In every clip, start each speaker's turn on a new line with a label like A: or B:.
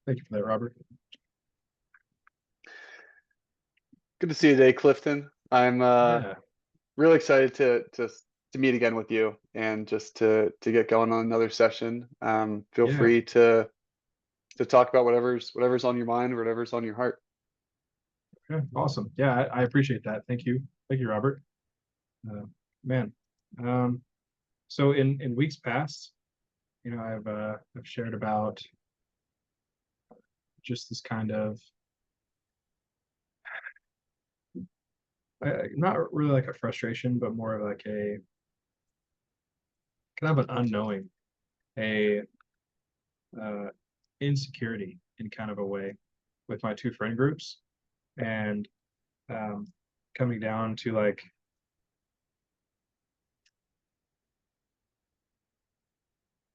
A: Thank you for that, Robert.
B: Good to see you today, Clifton. I'm
A: Yeah,
B: really excited to meet again with you and just to get going on another session. Feel
A: yeah,
B: free to talk about whatever's on your mind, whatever's on your heart.
A: yeah, awesome. Yeah, I appreciate that. Thank you, Robert. Uh, man, um, so in weeks past, I've shared about just this kind of not really like a frustration, but more of like a kind of an unknowing, a uh, insecurity in kind of a way with my two friend groups, and um, coming down to like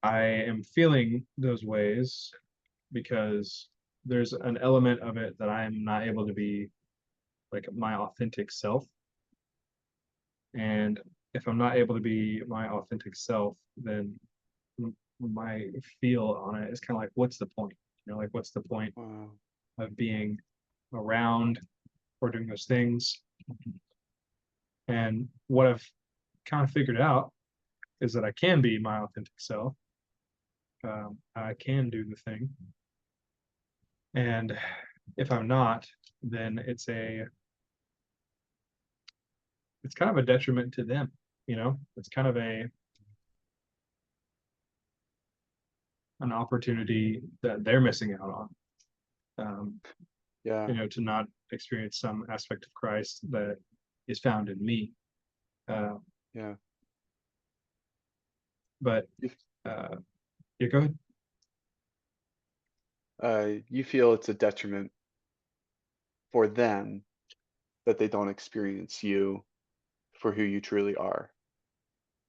A: I am feeling those ways because there's an element of it that I'm not able to be like my authentic self. And if I'm not able to be my authentic self, then my feel on it is kind of like, what's the point? Like, what's the point
B: Wow.
A: of being around or doing those things? And what I've kind of figured out is that I can be my authentic self. I can do the thing. And if I'm not, then it's kind of a detriment to them. It's kind of an opportunity that they're missing out on.
B: Yeah.
A: To not experience some aspect of Christ that is found in me. Uh,
B: Yeah.
A: but
B: You,
A: yeah, go ahead.
B: you feel it's a detriment for them that they don't experience you for who you truly are.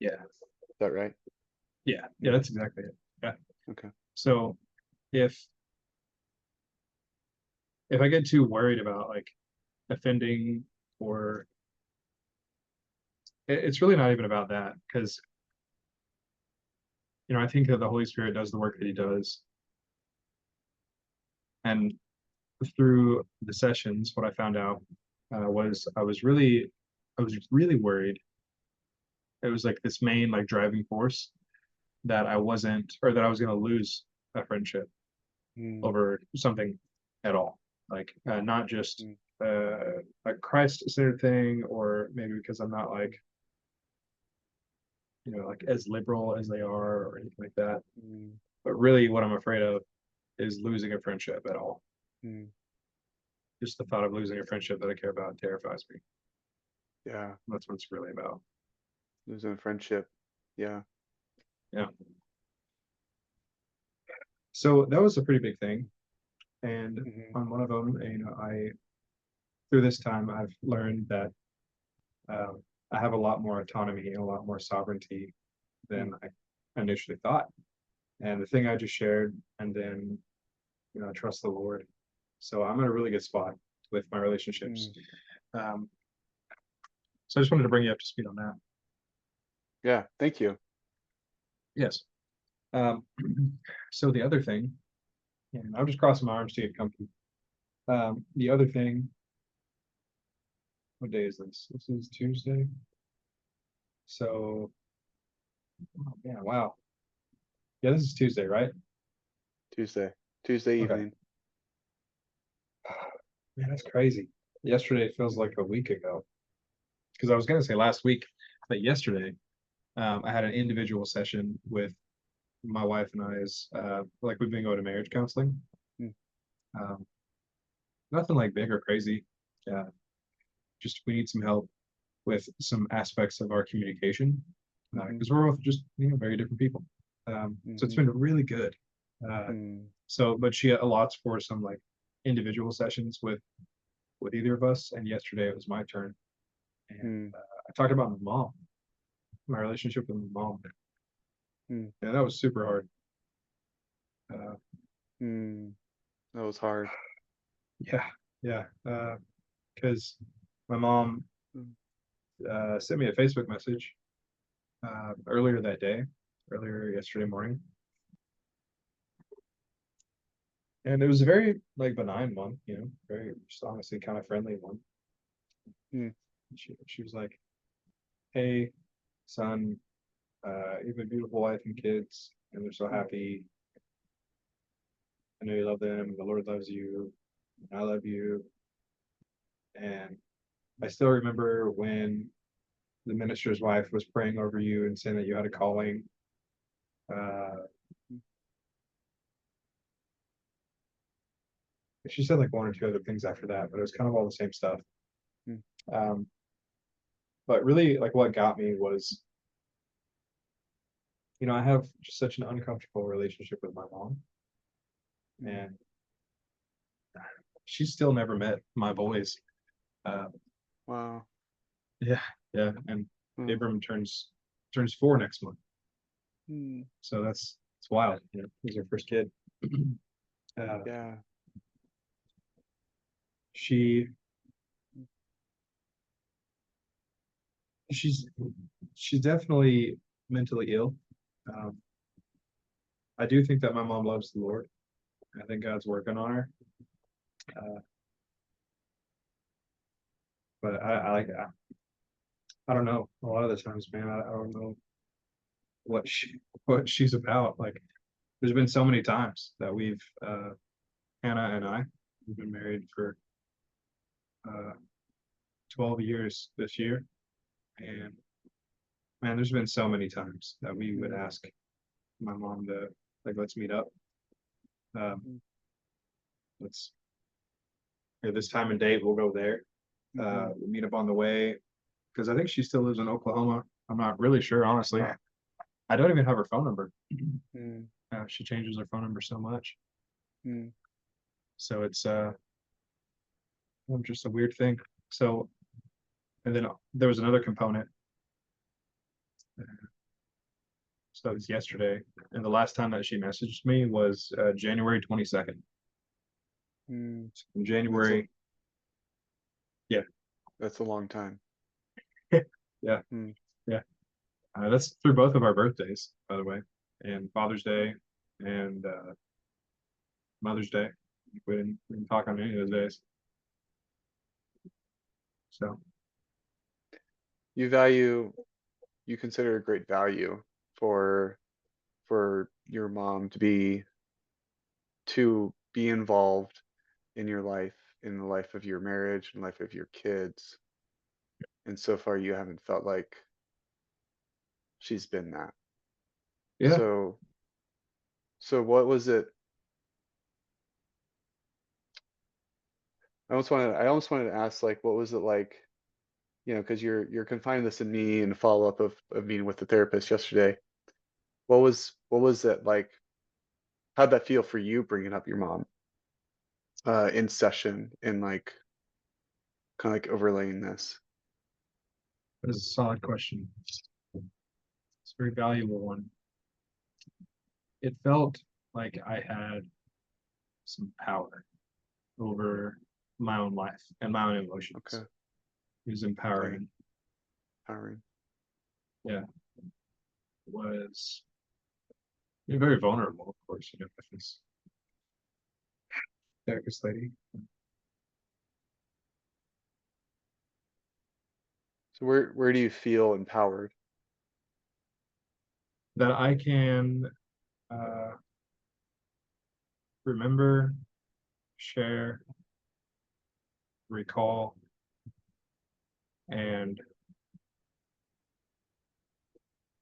A: Yeah,
B: Is that right?
A: yeah, that's exactly it. Yeah.
B: Okay.
A: So if I get too worried about like offending or it's really not even about that because I think that the Holy Spirit does the work that He does, and through the sessions, what I found out was I was really worried. It was like this main like driving force that I wasn't or that I was going to lose a friendship
B: Mm,
A: over something at all. Like not just
B: mm,
A: a Christ-centered thing, or maybe because I'm not like like as liberal as they are or anything like that.
B: mm,
A: But really, what I'm afraid of is losing a friendship at all.
B: mm.
A: Just the thought of losing a friendship that I care about terrifies me.
B: Yeah.
A: That's what it's really about.
B: Losing a friendship. Yeah.
A: Yeah. So that was a pretty big thing. And
B: Hmm.
A: on one of them, I through this time I've learned that I have a lot more autonomy and a lot more sovereignty than
B: Mm,
A: I initially thought. And the thing I just shared, and then I trust the Lord. So I'm in a really good spot with my relationships.
B: mm.
A: Um, so I just wanted to bring you up to speed on that.
B: Yeah. Thank you.
A: Yes. Um, so the other thing, and I'm just crossing my arms to get comfy. The other thing, what day is this? This is Tuesday. So, oh, yeah, wow. Yeah, this is Tuesday, right?
B: Tuesday. Tuesday
A: Okay.
B: evening.
A: Man, that's crazy. Yesterday feels like a week ago. Because I was going to say last week, but yesterday I had an individual session with my wife and I's, like we've been going to marriage counseling.
B: Mm,
A: Um, Nothing like big or crazy. Yeah, just we need some help with some aspects of our communication
B: mhm,
A: because we're both just very different people. So it's
B: mhm,
A: been really good. Uh,
B: mm,
A: but she allots for some like individual sessions with either of us, and yesterday it was my turn, and
B: mm,
A: I talked about my relationship with my mom,
B: mm,
A: and that was super hard. Uh,
B: mm. That was hard.
A: yeah, yeah, because my mom
B: Mm,
A: sent me a Facebook message earlier that day, earlier yesterday morning, And it was a very like benign one, you know, very just honestly kind of friendly one.
B: Mm.
A: She was like, "Hey, son, you have a beautiful wife and kids, and they're so happy. I know you love them. The Lord loves you. And I love you." And I still remember when the minister's wife was praying over you and saying that you had a calling. Uh, she said like one or two other things after that, but it was kind of all the same stuff.
B: Mm.
A: Um, but really, like what got me was, you know, I have just such an uncomfortable relationship with my mom, and she's still never met my boys. Uh,
B: Wow.
A: yeah, yeah, and
B: Mm.
A: Abram turns 4 next month,
B: Mm.
A: so it's wild. You know, he's our first kid.
B: Yeah.
A: She she's she's definitely mentally ill. Um, I do think that my mom loves the Lord. I think God's working on her. Uh, but I don't know. A lot of the times, man, I don't know what what she's about. Like, there's been so many times that Hannah and we've been married for uh, 12 years this year, and man, there's been so many times that we would
B: Mm.
A: ask my mom to like, let's meet up. Um,
B: Mm.
A: let's this time and date we'll go there.
B: Mhm.
A: We'll meet up on the way because I think she still lives in Oklahoma. I'm not really sure, honestly. I don't even have her phone number.
B: Mm.
A: She changes her phone number so much,
B: Mm.
A: so it's just a weird thing. So, and then there was another component. So it was yesterday, and the last time that she messaged me was January 22nd.
B: Mm.
A: In
B: That's a
A: January, yeah,
B: that's a long time.
A: yeah,
B: Mm.
A: yeah. That's through both of our birthdays, by the way, and Father's Day and Mother's Day. We didn't talk on any of those days. So
B: You you consider a great value for your mom to be involved in your life, in the life of your marriage and life of your kids. And so far you haven't felt like she's been that.
A: yeah,
B: So what was it? I almost wanted to ask, like, what was it like, because you're confining this in me and follow up of meeting with the therapist yesterday. What was it like? How'd that feel for you bringing up your mom in session and like kind of like overlaying this?
A: that is a solid question. It's a very valuable one. It felt like I had some power over my own life and my own emotions.
B: Okay,
A: It was
B: okay,
A: empowering.
B: empowering.
A: Yeah, it was very vulnerable, of course, you know, with this therapist lady.
B: So where do you feel empowered?
A: That I can uh, remember, share, recall, and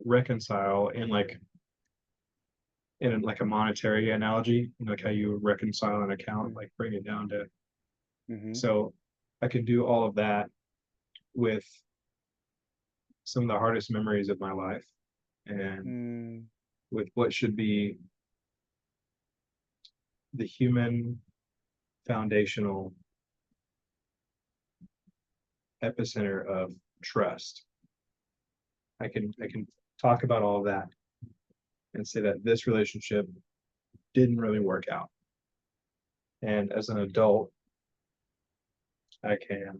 A: reconcile in like a monetary analogy, you know, like how you reconcile an account, like bring it down to.
B: Mm-hmm.
A: So I could do all of that with some of the hardest memories of my life and
B: Mm.
A: with what should be the human foundational epicenter of trust. I can talk about all of that and say that this relationship didn't really work out. And as an adult, I can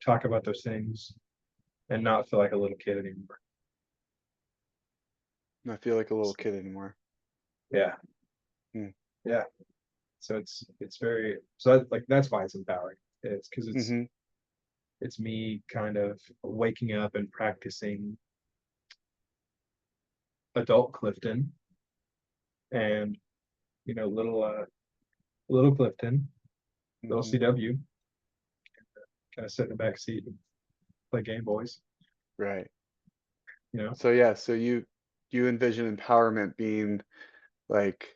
A: talk about those things and not feel like a little kid anymore.
B: Not feel like a little kid anymore.
A: Yeah.
B: Hmm.
A: Yeah. So it's very, so like, that's why it's empowering. It's because
B: Mm-hmm.
A: it's me kind of waking up and practicing adult Clifton and, little Clifton, little
B: Mm-hmm.
A: CW, kind of sit in the back seat and play Game Boys,
B: Right.
A: you know.
B: So yeah, so you envision empowerment being like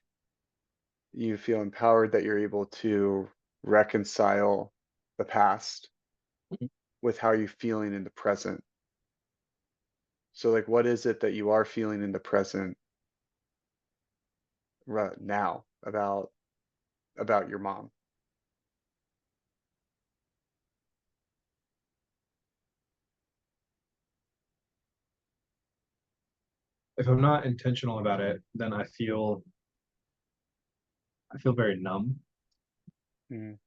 B: you feel empowered that you're able to reconcile the past with how you're feeling in the present. So like what is it that you are feeling in the present right now about your mom?
A: If I'm not intentional about it, then I feel very numb,
B: Mm,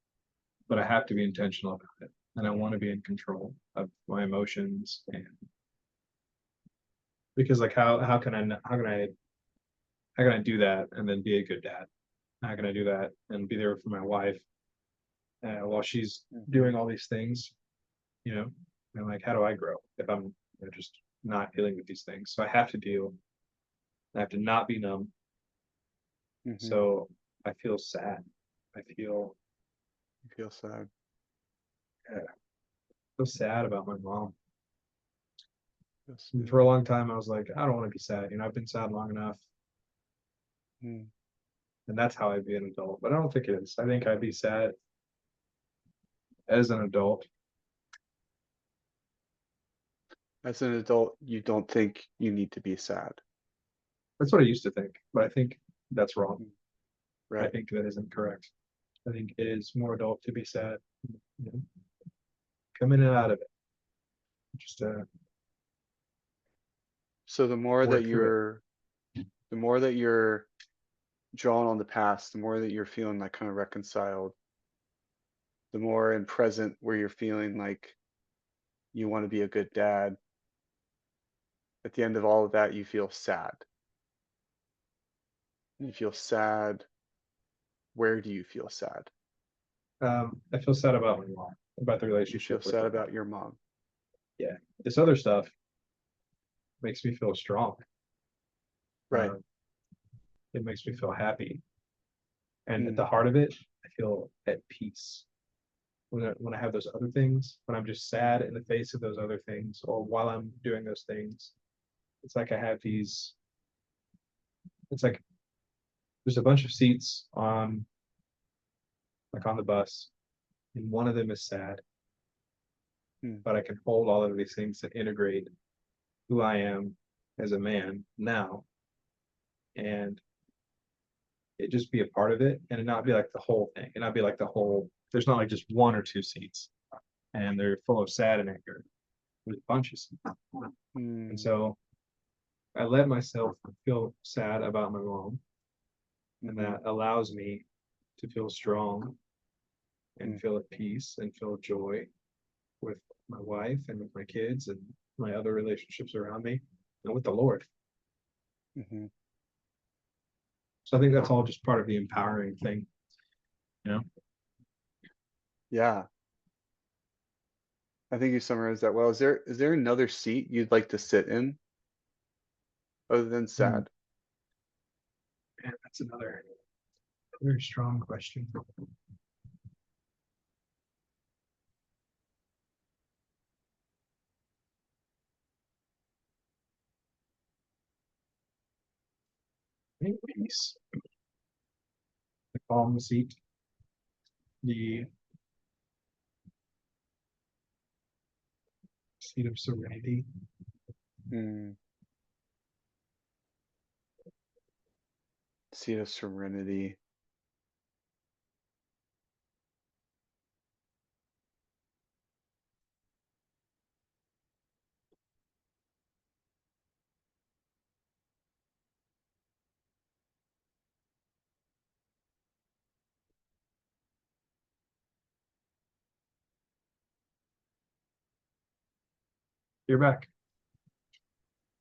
A: but I have to be intentional about it. And I want to be in control of my emotions, and because like how can I do that and then be a good dad? How can I do that and be there for my wife while she's
B: mhm,
A: doing all these things, you know? And like, how do I grow if I'm, just not dealing with these things? So I have to deal. I have to not be numb.
B: mhm.
A: So I feel sad. I
B: You feel sad.
A: uh, feel sad about my mom.
B: Feel
A: And
B: sad.
A: for a long time, I was like, I don't want to be sad. I've been sad long enough,
B: Mm.
A: and that's how I'd be an adult. But I don't think it is. I think I'd be sad as an adult.
B: As an adult, you don't think you need to be sad.
A: That's what I used to think, but I think that's wrong.
B: Mm.
A: I
B: Right.
A: think that isn't correct. I think it is more adult to be sad. You know, coming in and out of it, just
B: So
A: work through it.
B: the more that you're drawn on the past, the more that you're feeling like kind of reconciled, the more in present where you're feeling like you want to be a good dad. At the end of all of that, you feel sad. You feel sad. Where do you feel sad?
A: I feel sad about my mom, about the
B: You feel
A: relationship with
B: sad
A: her.
B: about your mom.
A: Yeah, this other stuff makes me feel strong.
B: Right.
A: Uh, it makes me feel happy, and at
B: Mm,
A: the heart of it, I feel at peace. When I have those other things, when I'm just sad in the face of those other things, or while I'm doing those things, it's like I have these. It's like there's a bunch of seats on the bus, and one of them is sad,
B: mm,
A: but I can hold all of these things to integrate who I am as a man now, and it just be a part of it, and it not be like the whole thing, and not be like the whole. There's not like just one or two seats, and they're full of sad and anger. There's bunches, and
B: mm,
A: so I let myself feel sad about my mom, and
B: mhm,
A: that allows me to feel strong and
B: mm,
A: feel at peace and feel joy with my wife and with my kids and my other relationships around me and with the Lord.
B: mhm.
A: So I think that's all just part of the empowering thing, you know.
B: Yeah, I think you summarized that well. Is there another seat you'd like to sit in other than
A: Hmm.
B: sad?
A: Man, that's another very strong question. I think peace, the calm seat, the seat of serenity.
B: Mm, seat of serenity.
A: You're back.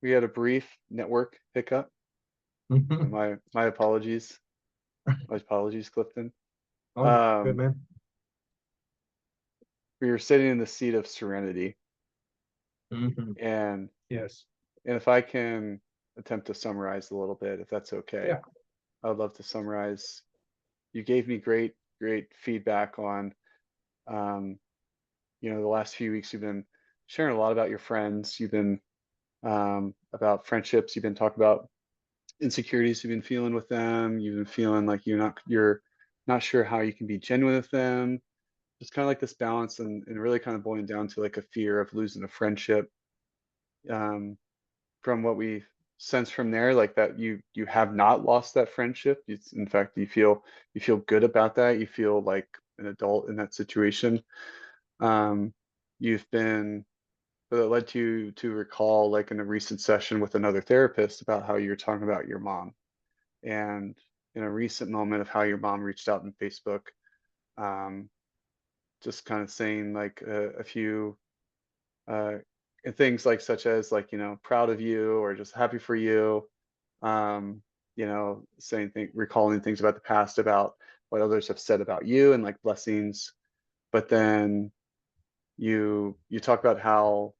B: We had a brief network hiccup. My apologies. My apologies, Clifton.
A: Oh, good
B: Um,
A: man.
B: we were sitting in the seat of serenity,
A: Hmm.
B: and
A: Yes.
B: if I can attempt to summarize a little bit, if that's okay,
A: Yeah.
B: I would love to summarize. You gave me great feedback on, um, the last few weeks you've been sharing a lot about your friends. You've been about friendships. You've been talking about insecurities you've been feeling with them. You've been feeling like you're not sure how you can be genuine with them. Just kind of like this balance, and really kind of boiling down to like a fear of losing a friendship. Um, from what we sense from there, like that you have not lost that friendship. In fact, you feel good about that. You feel like an adult in that situation. Um, you've been But it led you to recall, like in a recent session with another therapist, about how you were talking about your mom, and in a recent moment of how your mom reached out on Facebook, um, just kind of saying like a few uh, things, like such as like, proud of you, or just happy for you. Um, saying recalling things about the past, about what others have said about you, and like blessings. But then you talk about how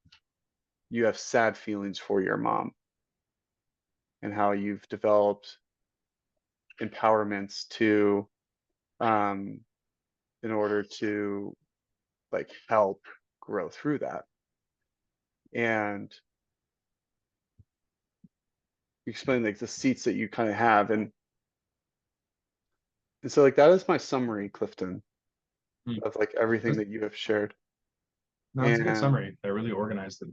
B: you have sad feelings for your mom, and how you've developed empowerments to, um, in order to like help grow through that. And you explain like the seats that you kind of have, and so like that is my summary, Clifton,
A: Mm.
B: of like everything
A: That's,
B: that you have shared.
A: no, it's a good
B: And
A: summary. I really organized it.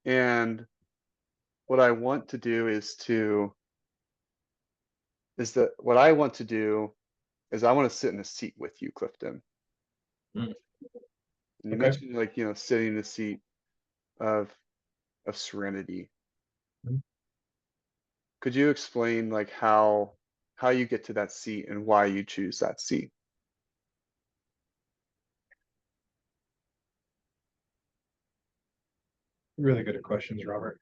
B: and what I want to do what I want to do is I want to sit in a seat with you, Clifton.
A: Mm.
B: And you
A: Okay.
B: mentioned like, sitting in the seat of serenity.
A: Mm.
B: Could you explain like how you get to that seat and why you choose that seat?
A: Really good at questions, Robert.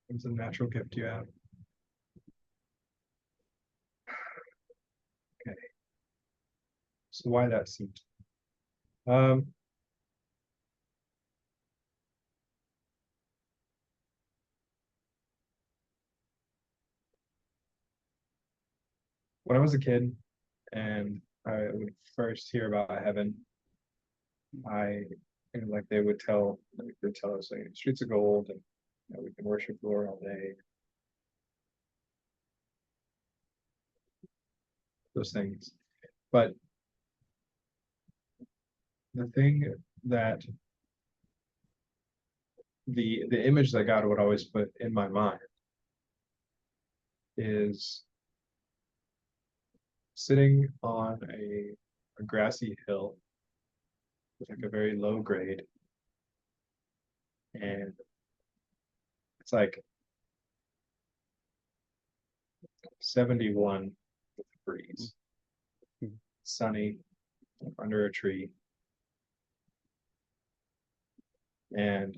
A: It's a natural gift you have. Okay. So why that seat? Um, when I was a kid and I would first hear about heaven, I like they would tell us like streets of gold, and we can worship the Lord all day, those things. But the thing that the image that God would always put in my mind is sitting on a grassy hill with like a very low grade, and it's like 71 with the breeze,
B: Mhm.
A: sunny under a tree, and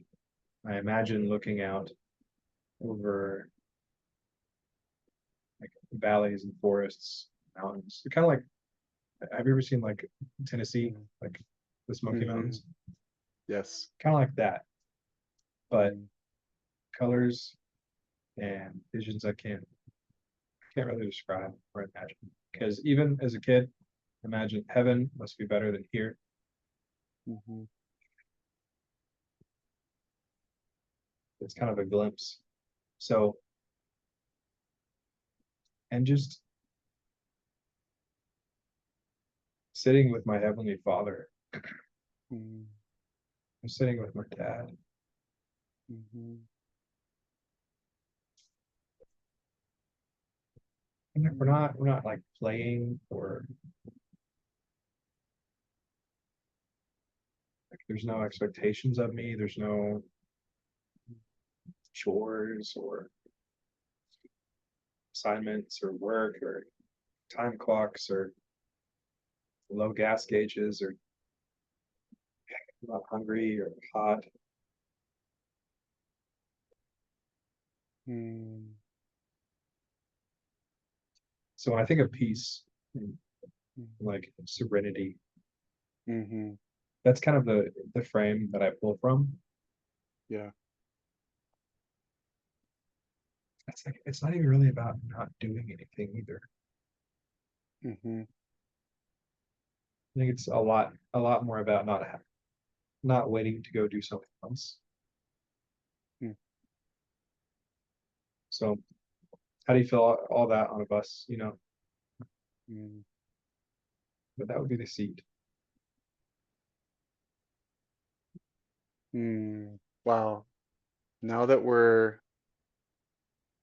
A: I imagine looking out over like valleys and forests, mountains. Kind of like, have you ever seen like Tennessee,
B: Mhm.
A: like the Smoky
B: Mhm.
A: Mountains?
B: Yes.
A: Kind of like that, but
B: Mhm.
A: colors and visions I can't really describe or imagine. Because even as a kid, imagine heaven must be better than here.
B: Mhm.
A: It's kind of a glimpse. So, and just sitting with my heavenly Father,
B: Mhm.
A: I'm sitting with my dad,
B: Mhm.
A: and we're not like playing, or like there's no expectations of me. There's no chores or assignments or work or time clocks or low gas gauges or not hungry or hot.
B: Mhm.
A: So when I think of peace, and
B: Mhm.
A: like serenity,
B: Mhm.
A: that's kind of the frame that I pull from.
B: Yeah.
A: It's like it's not even really about not doing anything either.
B: Mhm.
A: I think it's a lot more about not waiting to go do something else.
B: Mm.
A: So how do you feel all that on a bus, you know?
B: Mm.
A: But that would be the seat.
B: Mm. Wow. Now that we're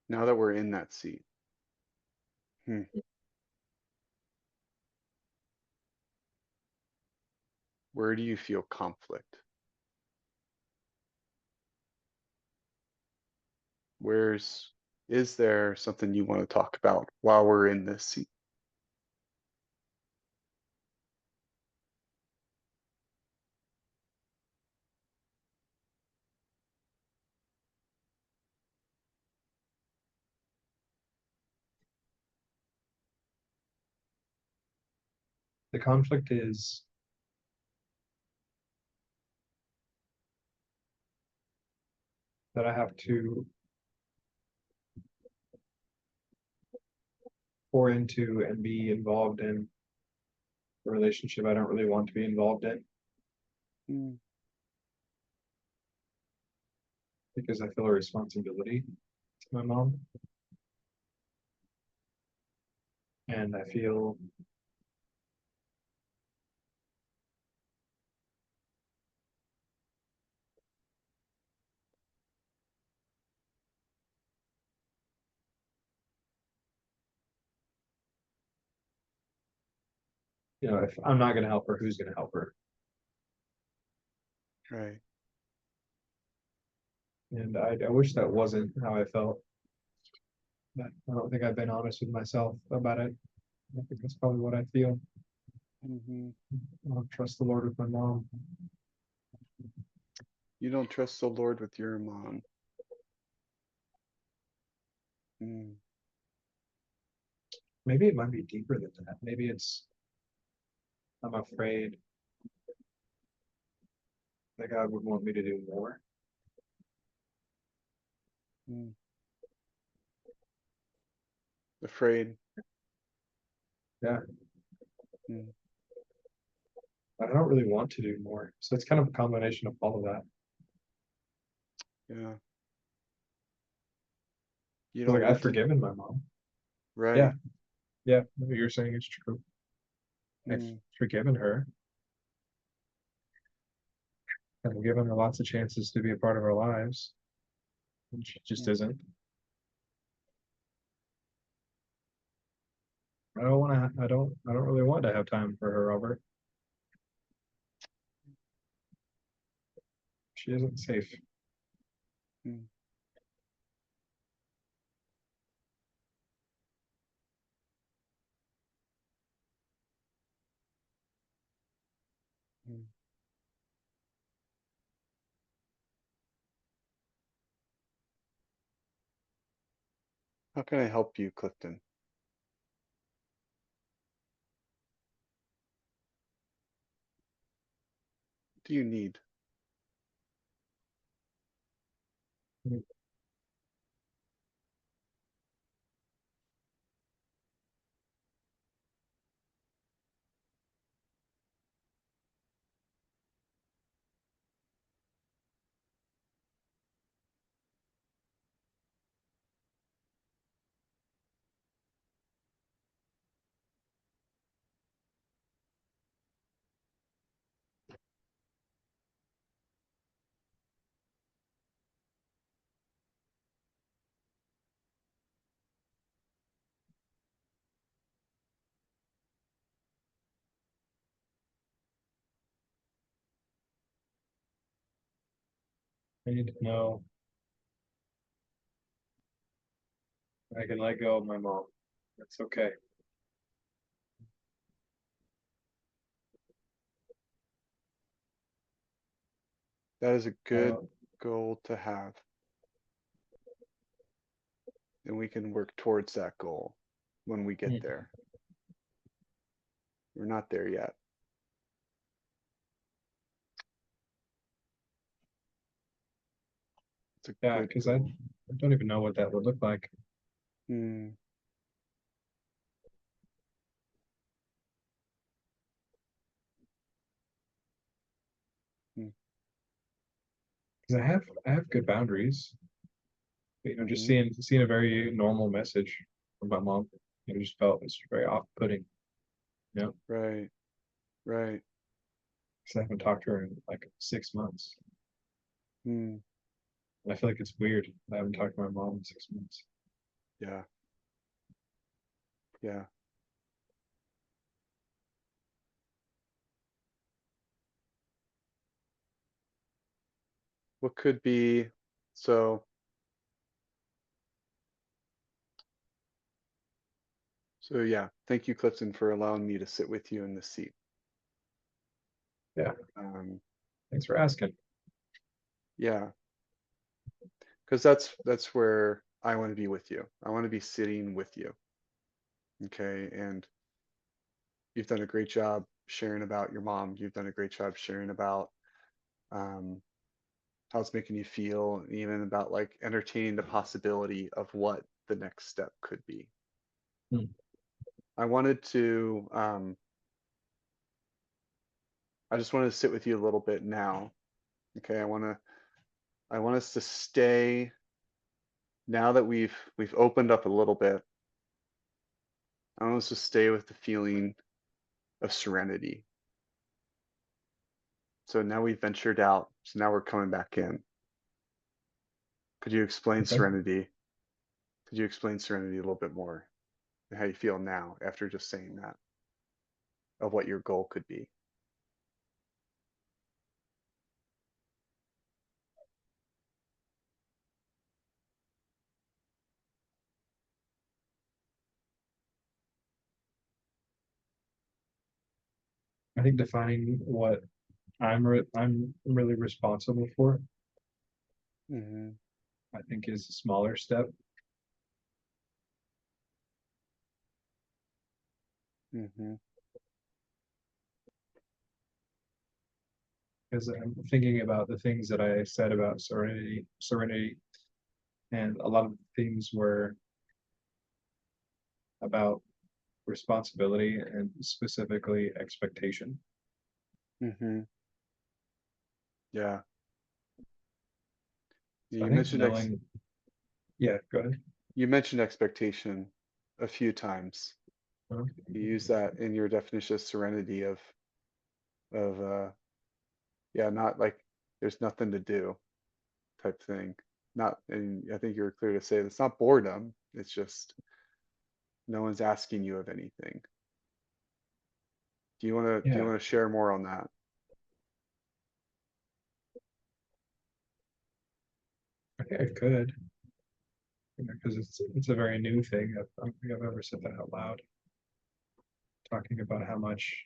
B: in that seat. Hmm. Where do you feel conflict? Is there something you want to talk about while we're in this seat?
A: The conflict is that I have to pour into and be involved in a relationship I don't really want to be involved in
B: Mm.
A: because I feel a responsibility to my mom. And I feel if I'm not going to help her, who's going to help her?
B: Right.
A: And I wish that wasn't how I felt. But I don't think I've been honest with myself about it. I think that's probably what I feel.
B: Mhm.
A: I don't trust the Lord with my mom.
B: You don't trust the Lord with your mom. Mm.
A: Maybe it might be deeper than that. Maybe I'm afraid that God would want me to do more.
B: Mm. Afraid.
A: Yeah,
B: Mm.
A: but I don't really want to do more. So it's kind of a combination of all of that.
B: Yeah. You
A: Like
B: don't
A: I've
B: want to.
A: forgiven my mom. Yeah,
B: Right.
A: yeah. What you're saying is true. I've
B: Mm.
A: forgiven her. I've given her lots of chances to be a part of our lives, and she just
B: Mm.
A: isn't. I don't want to. I don't really want to have time for her, Robert. She isn't safe.
B: Mm. Mm. How can I help you, Clifton? What do you need?
A: I need to know I can let go of my mom. That's okay.
B: That is a
A: I
B: good
A: don't.
B: goal to have, and we can work towards that goal. when we get
A: Mm.
B: there. We're not there yet. It's a
A: Yeah,
B: good
A: because I
B: goal.
A: don't even know what that would look like.
B: Hmm. Hmm.
A: Because I have good boundaries. Just
B: Mhm.
A: seeing a very normal message from my mom, just felt it's very off-putting.
B: Right. Right.
A: Because I haven't talked to her in like 6 months,
B: Hmm.
A: and I feel like it's weird. I haven't talked to my mom in 6 months.
B: Yeah. Yeah. What could be so so yeah, thank you, Clifton, for allowing me to sit with you in this seat.
A: Yeah,
B: Um,
A: thanks for asking.
B: yeah, because that's where I want to be with you. I want to be sitting with you. Okay. And you've done a great job sharing about your mom. You've done a great job sharing about um, how it's making you feel, and even about like entertaining the possibility of what the next step could be.
A: Hmm.
B: I wanted to, I just wanted to sit with you a little bit now. Okay. I want us to stay now that we've opened up a little bit. I want us to stay with the feeling of serenity. So now we've ventured out. So now we're coming back in. Could you explain
A: Okay.
B: serenity? Could you explain serenity a little bit more and how you feel now after just saying that of what your goal could be?
A: I think defining what I'm really responsible for,
B: Mm-hmm.
A: I think is a smaller step.
B: Mm-hmm.
A: Because I'm thinking about the things that I said about serenity, and a lot of things were about responsibility and specifically expectation.
B: Mm-hmm. Yeah.
A: So I
B: You
A: think
B: mentioned
A: knowing, yeah, go ahead.
B: you mentioned expectation a few times.
A: Uh,
B: You use that in your definition of serenity of yeah, not like there's nothing to do type thing. Not, and I think you were clear to say it's not boredom. It's just no one's asking you of anything. Do you
A: Yeah,
B: want to share more on that?
A: I think I could, because it's a very new thing. I don't think I've ever said that out loud, talking about how much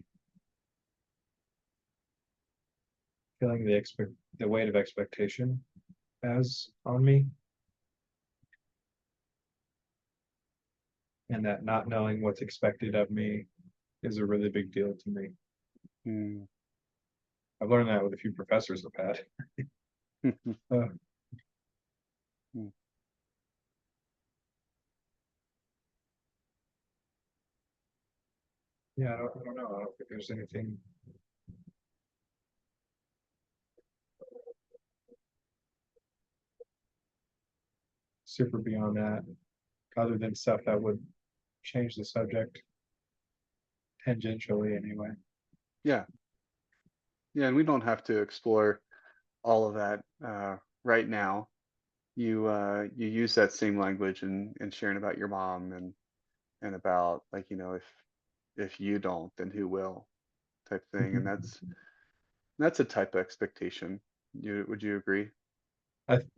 A: feeling the weight of expectation has on me, and that not knowing what's expected of me is a really big deal to me.
B: Hmm.
A: I've learned that with a few professors I've had. Uh, yeah, I don't know. I don't think there's anything super beyond that, other than stuff that would change the subject tangentially anyway.
B: Yeah, yeah, and we don't have to explore all of that right now. You use that same language in sharing about your mom and about like if you don't, then who will type thing, and that's a type of expectation. Would you agree?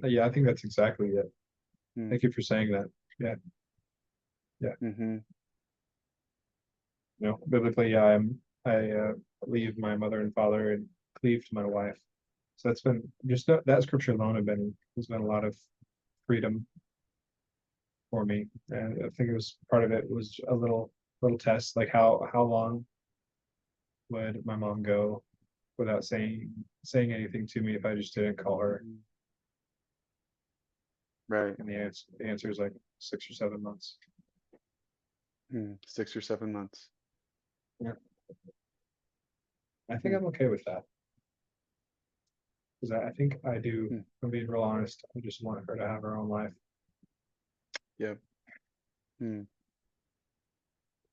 A: Yeah, I think that's exactly it.
B: Hmm.
A: Thank you for saying that. Yeah, yeah.
B: Mm-hmm.
A: Biblically, yeah, I leave my mother and father and cleave to my wife. So that's been just that scripture alone has been a lot of freedom for me. And I think it was part of it was a little test, like how long would my mom go without saying anything to me if I just didn't call her?
B: Right.
A: And the answer is like 6 or 7 months.
B: 6 or 7 months.
A: Yeah. I think
B: Hmm.
A: I'm okay with that. Because I think I do,
B: Hmm.
A: if I'm being real honest, I just want her to have her own life.
B: Yep. Hmm.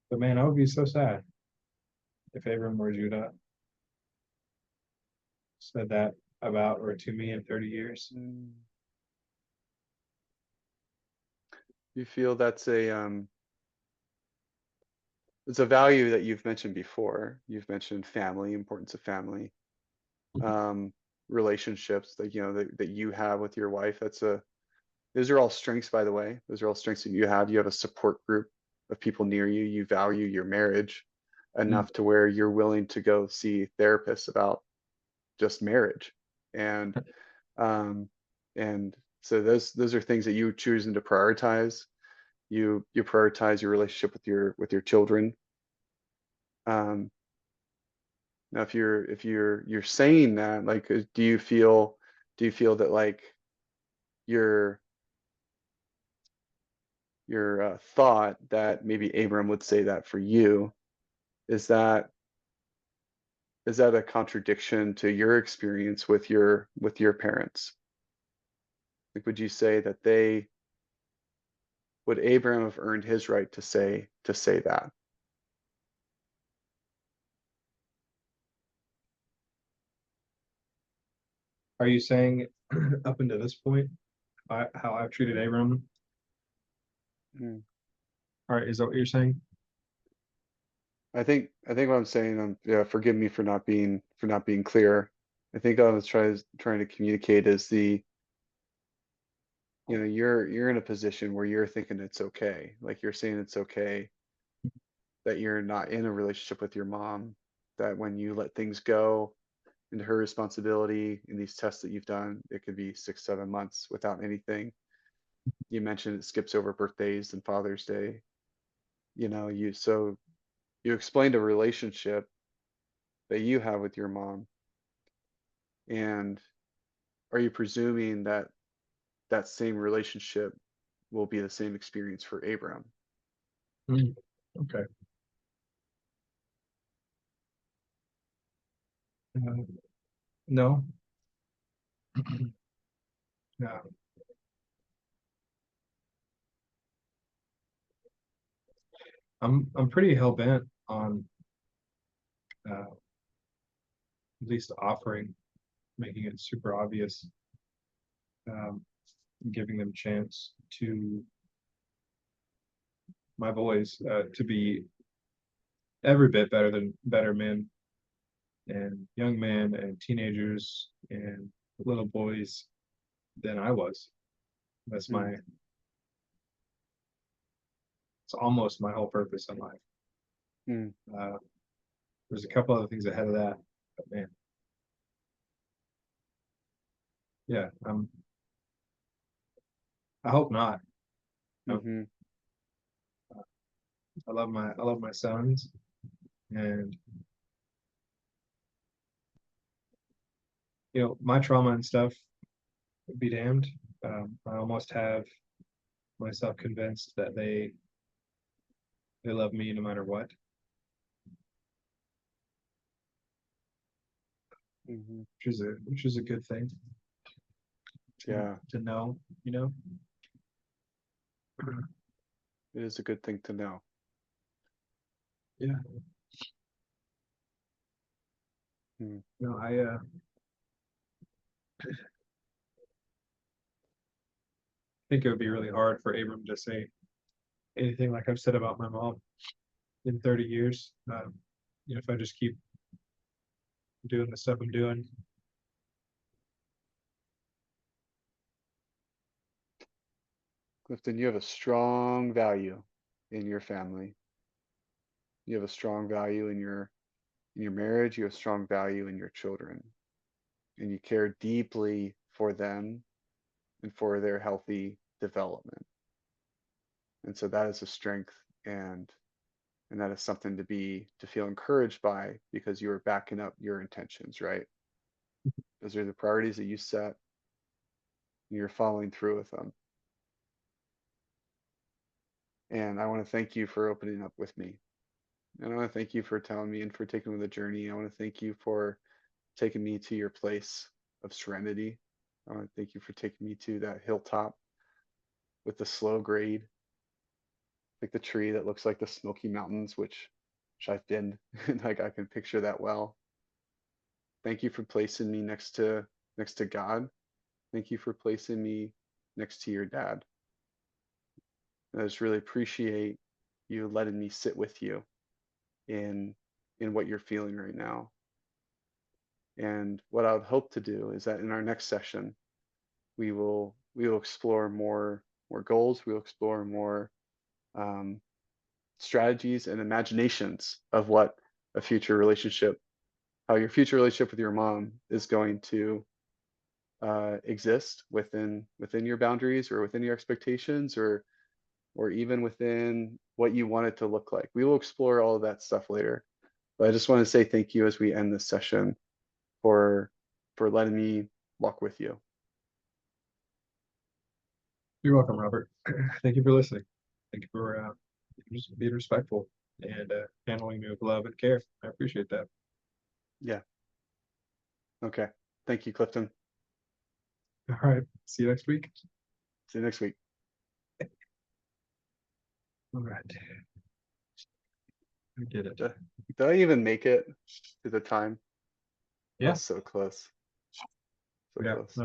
A: But man, I would be so sad if Abram or Judah said that about or to me in 30 years.
B: You feel that's it's a value that you've mentioned before. You've mentioned family, importance of family, um, relationships that that you have with your wife. Those are all strengths, by the way. Those are all strengths that you have. You have a support group of people near you. You value your marriage
A: Mm.
B: enough to where you're willing to go see therapists about just marriage. And um and so those are things that you choosing to prioritize. You prioritize your relationship with your children. Um Now if you're saying that, like do you feel that like your thought that maybe Abram would say that for you, is that a contradiction to your experience with your parents? Like, would you say that would Abraham have earned his right to say that?
A: Are you saying up until this point, how I've treated Abram?
B: Mm.
A: All right, is that what you're saying?
B: I think what I'm saying, yeah, forgive me for not being clear. I think what I was trying to communicate is you're in a position where you're thinking it's okay. Like, you're saying it's okay that you're not in a relationship with your mom, that when you let things go into her responsibility in these tests that you've done, it could be 6, 7 months without anything. You mentioned it skips over birthdays and Father's Day. You explained a relationship that you have with your mom, and are you presuming that that same relationship will be the same experience for Abram?
A: Mm. Okay. Uh, no. No. I'm pretty hell bent on at least offering, making it super obvious, um, giving them chance to my boys to be every bit better men and young men and teenagers and little boys than I was. That's
B: Mm.
A: it's almost my whole purpose in life.
B: Mm.
A: Uh, there's a couple other things ahead of that, but man, yeah, I hope not. No,
B: Hmm.
A: I love my sons, and my trauma and stuff be damned. I almost have myself convinced that they love me no matter what,
B: Hmm.
A: which is a good thing
B: Yeah,
A: to know. You know,
B: it is a good thing to know.
A: yeah.
B: Mm.
A: No, I think it would be really hard for Abram to say anything like I've said about my mom in 30 years. If I just keep doing the stuff I'm doing.
B: Clifton, you have a strong value in your family. You have a strong value in your marriage. You have strong value in your children, and you care deeply for them and for their healthy development. And so that is a strength, and that is something to feel encouraged by, because you are backing up your intentions, right? Those are the priorities that you set, and you're following through with them. And I want to thank you for opening up with me. And I want to thank you for telling me and for taking me on the journey. I want to thank you for taking me to your place of serenity. I want to thank you for taking me to that hilltop with the slow grade, like the tree that looks like the Smoky Mountains, which I've been, and like I can picture that well. Thank you for placing me next to God. Thank you for placing me next to your dad. I just really appreciate you letting me sit with you in what you're feeling right now. And what I would hope to do is that in our next session, we will explore more goals. We'll explore more um, strategies and imaginations of what a future relationship, how your future relationship with your mom is going to exist within your boundaries, or within your expectations, or even within what you want it to look like. We will explore all of that stuff later. But I just want to say thank you as we end this session for letting me walk with you.
A: You're welcome, Robert. Thank you for listening. Thank you for just being respectful and handling me with love and care. I appreciate that.
B: Yeah. Okay. Thank you, Clifton.
A: All right. See you next week.
B: See you next week.
A: All right. I get it.
B: Did I even make it to the time?
A: Yeah.
B: So close. So
A: Yeah.
B: close.
A: So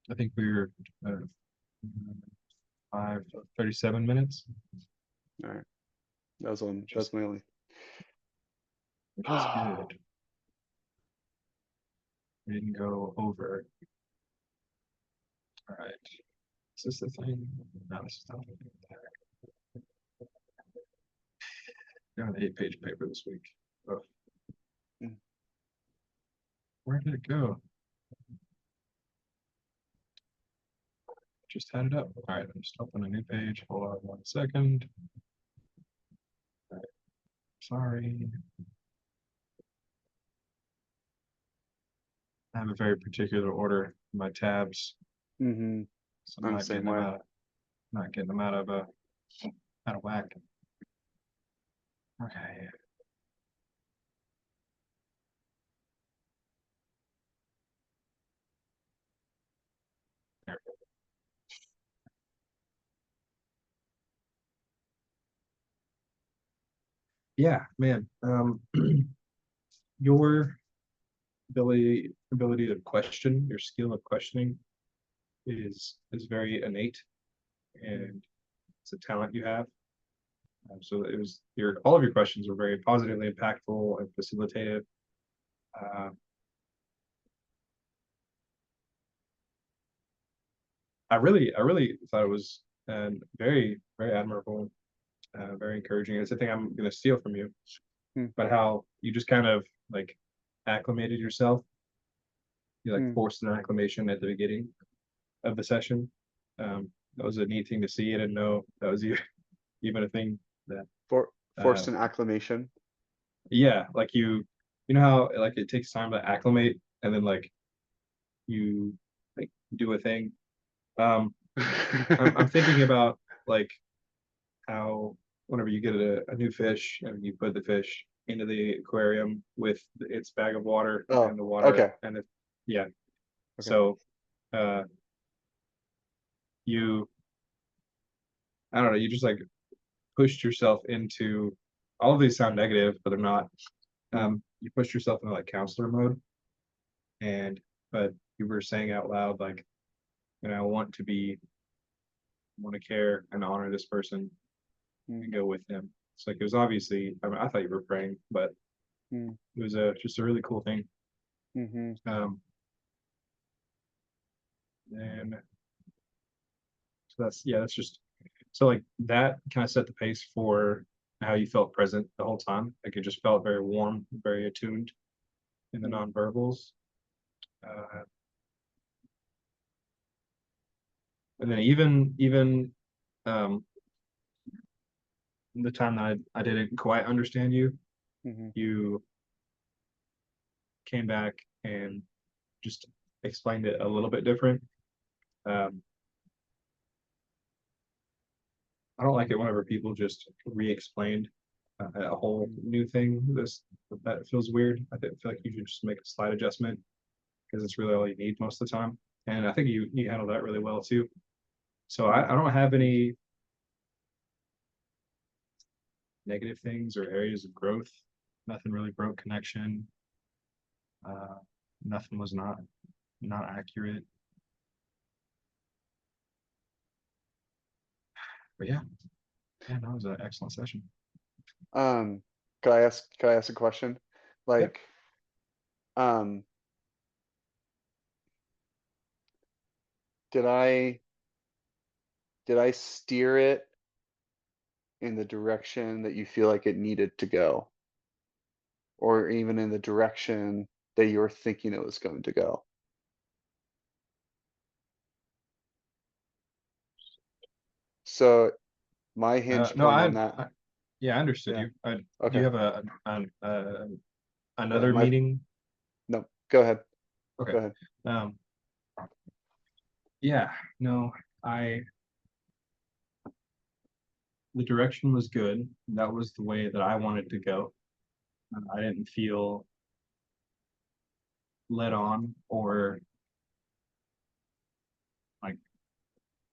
A: I think we were 37 minutes.
B: All right. That was my only.
A: Which is good. We didn't go over. All right. Is this the thing? No, this is not the thing. Got an 8-page paper this week. Oh. Where did it go? Just had it up. All right, I'm just open a new page. Hold on 1 second. All right. Sorry. I have a very particular order in my tabs.
B: Mm-hmm.
A: So I'm
B: I'm
A: not
B: the same
A: getting them
B: way.
A: out, not getting them out of whack. Okay. There we go. Yeah, man. Your ability to question, your skill of questioning is very innate, and it's a talent you have. So it was all of your questions were very positively impactful and facilitative. Uh, I really thought it was very, very admirable, very encouraging. It's a thing I'm going to steal from you,
B: Hmm.
A: but how you just kind of like acclimated yourself. You like
B: Hmm.
A: forced an acclimation at the beginning of the session. That was a neat thing to see. I didn't know that was even a thing that
B: Forced an acclamation.
A: yeah, like you know how like it takes time to acclimate and then like you like do a thing. I'm thinking about like how whenever you get a new fish and you put the fish into the aquarium with its bag of water
B: Oh,
A: and the water
B: okay.
A: and it yeah.
B: Okay.
A: So you I don't know, you just like pushed yourself into all of these sound negative, but they're not.
B: Hmm.
A: You pushed yourself into like counselor mode and but you were saying out loud like, you know, I want to care and honor this person
B: Hmm.
A: and go with them. It's like it was obviously I mean I thought you were praying, but
B: Hmm.
A: it was just a really cool thing.
B: Mm-hmm.
A: And so that's just so like that kind of set the pace for how you felt present the whole time. Like it just felt very warm, very attuned in the
B: Hmm.
A: nonverbals. Uh, And then even the time that I didn't quite understand you,
B: Mhm.
A: you came back and just explained it a little bit different. Um, I don't like it whenever people just re-explained a whole
B: Mm.
A: new thing. That feels weird. Feel like you should just make a slight adjustment because it's really all you need most of the time. And I think you handled that really well too. So I don't have any negative things or areas of growth. Nothing really broke connection. Uh, Nothing was not accurate. But yeah, that was an excellent session.
B: Um, could I ask a question?
A: Yep.
B: Like, um, did I steer it in the direction that you feel like it needed to go? Or even in the direction that you were thinking it was going to go? So my hinge
A: No,
B: point on that,
A: yeah, I understood
B: yeah,
A: you. Do you
B: okay,
A: have
B: yeah,
A: another meeting?
B: no, go ahead,
A: Okay.
B: go ahead.
A: Um, yeah, no, I the direction was good. That was the way that I wanted to go. I didn't feel led on or like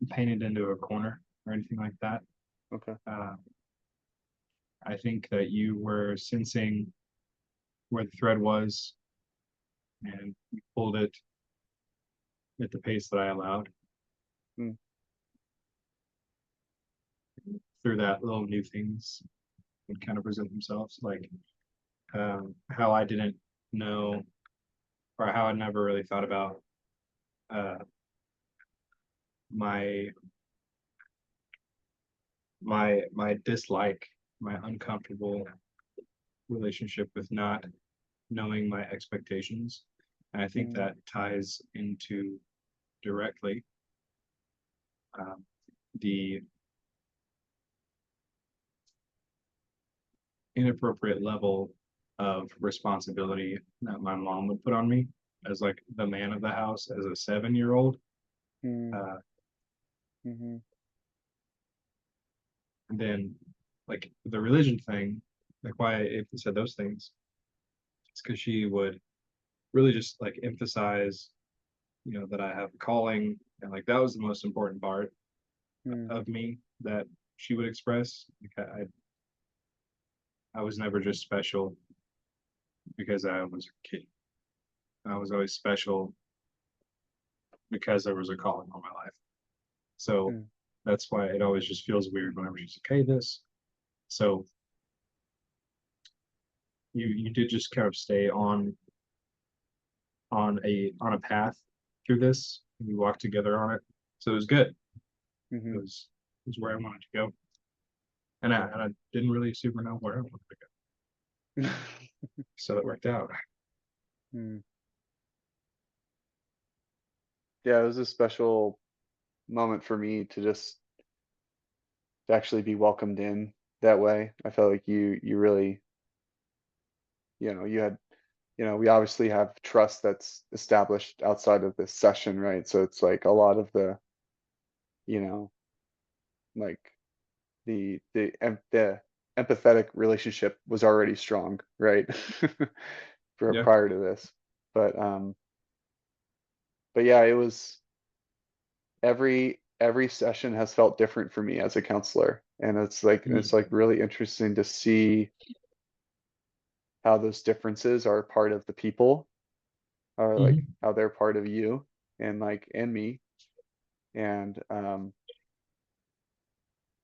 A: painted into a corner or anything like that.
B: Okay,
A: Uh, I think that you were sensing where the thread was and you pulled it at the pace that I allowed.
B: mm,
A: Through that, little new things would kind of present themselves, like how I didn't know or how I never really thought about uh, my my dislike, my uncomfortable relationship with not knowing my expectations. And I think
B: mm,
A: that ties into directly um, the inappropriate level of responsibility that my mom would put on me as like the man of the house as a 7-year old.
B: mm,
A: Uh,
B: mhm,
A: and then like the religion thing, like why I said those things, it's because she would really just like emphasize, that I have a calling, and like that was the most important part
B: mm,
A: of me that she would express. Like I was never just special because I was a kid. I was always special because there was a calling on my life. So
B: mm,
A: that's why it always just feels weird whenever she's like, "Hey, this." So you did just kind of stay on a path through this. And we walked together on it, so it was good. It
B: mhm.
A: was it was where I wanted to go, and I didn't really super know where I wanted to go, so it worked out.
B: Mm. Yeah, it was a special moment for me to just to actually be welcomed in that way. I felt like you really, you had, we obviously have trust that's established outside of this session, right? So it's like a lot of the, you know, like the empathetic relationship was already strong, right? For
A: Yeah.
B: prior to this. But but yeah, it was every session has felt different for me as a counselor. And it's like
A: Mm-hmm.
B: really interesting to see how those differences are part of the people, or like
A: Mm-hmm.
B: how they're part of you and like and me. And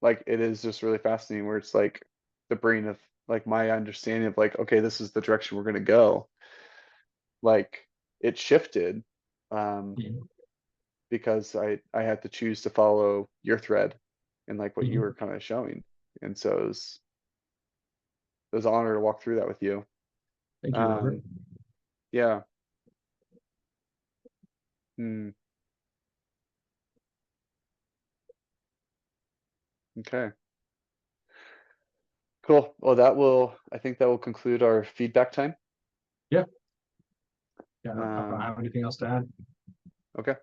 B: like it is just really fascinating where it's like the brain of like my understanding of like, okay, this is the direction we're gonna go. Like it shifted um because I had to choose to follow your thread and like what you
A: Mm-hmm.
B: were kind of showing. And so it was an honor to walk through that with you.
A: Thank you, Robert.
B: Um, yeah. Hmm. Okay. Cool. Well, I think that will conclude our feedback time.
A: Yeah. Yeah, I don't
B: Um,
A: have anything else to add.
B: okay.